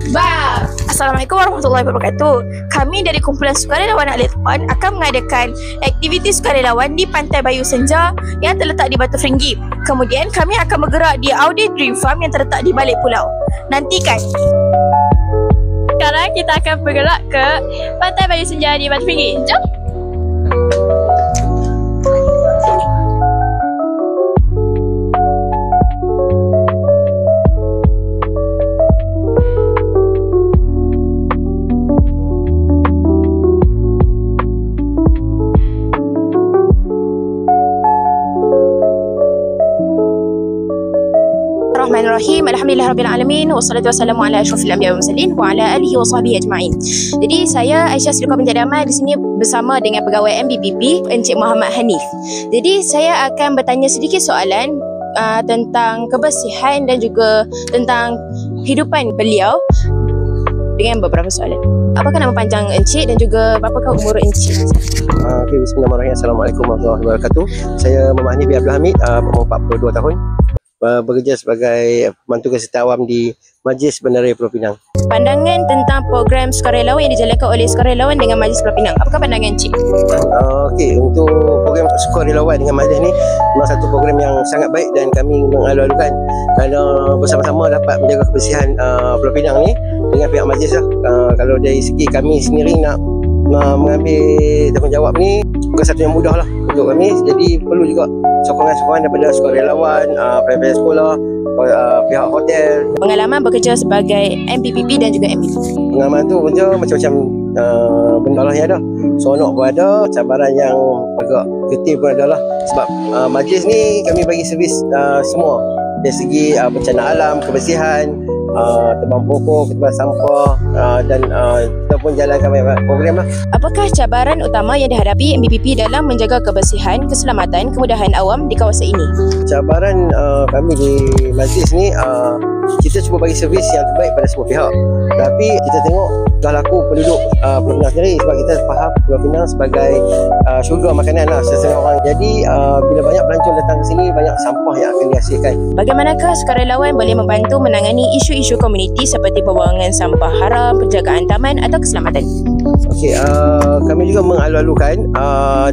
Assalamualaikum warahmatullahi wabarakatuh. Kami dari kumpulan sukarelawan Atlet Puan akan mengadakan aktiviti sukarelawan di Pantai Bayu Senja yang terletak di Batu Feringgi. Kemudian kami akan bergerak di Audi Dream Farm yang terletak di balik pulau. Nantikan. Sekarang kita akan bergerak ke Pantai Bayu Senja di Batu Feringgi. Jom. Bismillahirrahmanirrahim. Alhamdulillahirabbil alamin wassalatu wassalamu ala asyrafil anbiya'i wal mursalin wa ala alihi wa sahbihi ajma'in. Jadi saya Aisyah Siddiqah binti Damai di sini bersama dengan pegawai MBPP Encik Muhammad Hanif. Jadi saya akan bertanya sedikit soalan tentang kebersihan dan juga tentang kehidupan beliau dengan beberapa soalan. Apakah nama panjang Encik dan juga berapakah umur Encik? Okay, bismillahirrahmanirrahim. Assalamualaikum warahmatullahi wabarakatuh. Saya Muhammad Hanif bin Abdul Hamid, berumur 42 tahun. Bekerja sebagai pembantu kesihatan awam di Majlis Bandaraya Pulau Pinang. Pandangan tentang program sukarelawan yang dijalankan oleh sukarelawan dengan Majlis Pulau Pinang. Apakah pandangan Encik? Okey, untuk program sukarelawan dengan Majlis ni memang satu program yang sangat baik dan kami mengalu-alukan kerana bersama-sama dapat menjaga kebersihan Pulau Pinang ni dengan pihak Majlis lah. Kalau dari segi kami sendiri nak mengambil tanggungjawab ni bukan satu yang mudah lah untuk kami, jadi perlu juga sokongan-sokongan daripada sukarelawan, private sekolah, pihak hotel. Pengalaman bekerja sebagai MPPP dan juga MBP. Pengalaman tu bekerja macam-macam benda lah yang ada. Seronok pun ada, cabaran yang agak getih pun ada lah. Sebab majlis ni kami bagi servis semua dari segi bencana alam, kebersihan, tebang pokok, tebang sampah, dan kita pun jalankan program lah. Apakah cabaran utama yang dihadapi MBPP dalam menjaga kebersihan, keselamatan, kemudahan awam di kawasan ini? Cabaran kami di majlis ni, kita cuba bagi servis yang terbaik pada semua pihak. Tapi kita tengok dah laku penduduk Pulau Pinang sendiri, sebab kita faham Pulau Pinang sebagai syurga makanan lah setengah orang. Jadi bila banyak pelancong datang ke sini, banyak sampah yang akan dihasilkan. Bagaimanakah sukarelawan boleh membantu menangani isu-isu komuniti seperti pembuangan sampah haram, penjagaan taman atau keselamatan? Okey, kami juga mengalu-alukan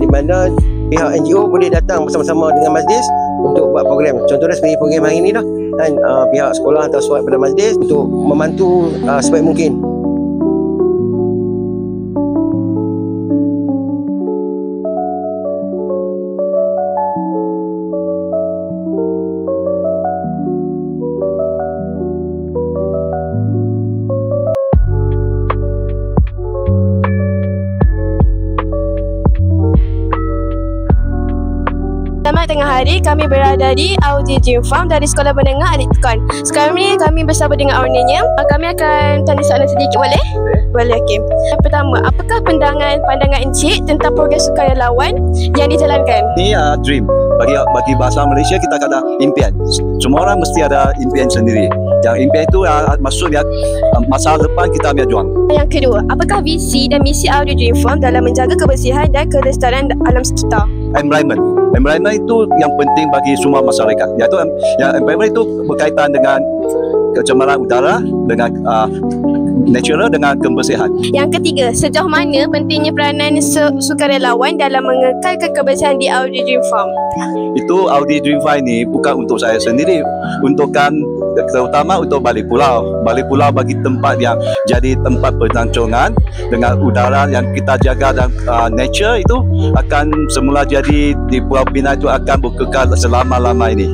di mana pihak NGO boleh datang bersama-sama dengan majlis untuk buat program. Contohnya seperti program hari ini lah, dan pihak sekolah hantar surat kepada majlis untuk membantu sebaik mungkin. Selamat tengah hari, kami berada di Audi Dream Farm dari Sekolah Menengah Atlet Puan. Sekarang ni kami bersama dengan ownernya. Kami akan tanya soalan sedikit, boleh? Boleh, okey. Yang pertama, apakah pandangan Encik tentang program sukarelawan yang dijalankan? Ini dream. Bagi bahasa Malaysia kita kata impian. Semua orang mesti ada impian sendiri. Yang impian itu maksudnya masa depan kita ambil juang. Yang kedua, apakah visi dan misi Audi Dream Farm dalam menjaga kebersihan dan kelestarian alam sekitar? Environment itu yang penting bagi semua masyarakat. Iaitu yang environment itu berkaitan dengan pencemaran udara, dengan natural, dengan kebersihan. Yang ketiga, sejauh mana pentingnya peranan sukarelawan dalam mengekalkan kebersihan di Audi Dream Farm? Itu Audi Dream Farm ini bukan untuk saya sendiri, terutama untuk balik pulau. Balik pulau bagi tempat yang jadi tempat pelancongan dengan udara yang kita jaga, dan nature itu akan semula jadi di Pulau Pinang itu akan berkekal selama-lama ini.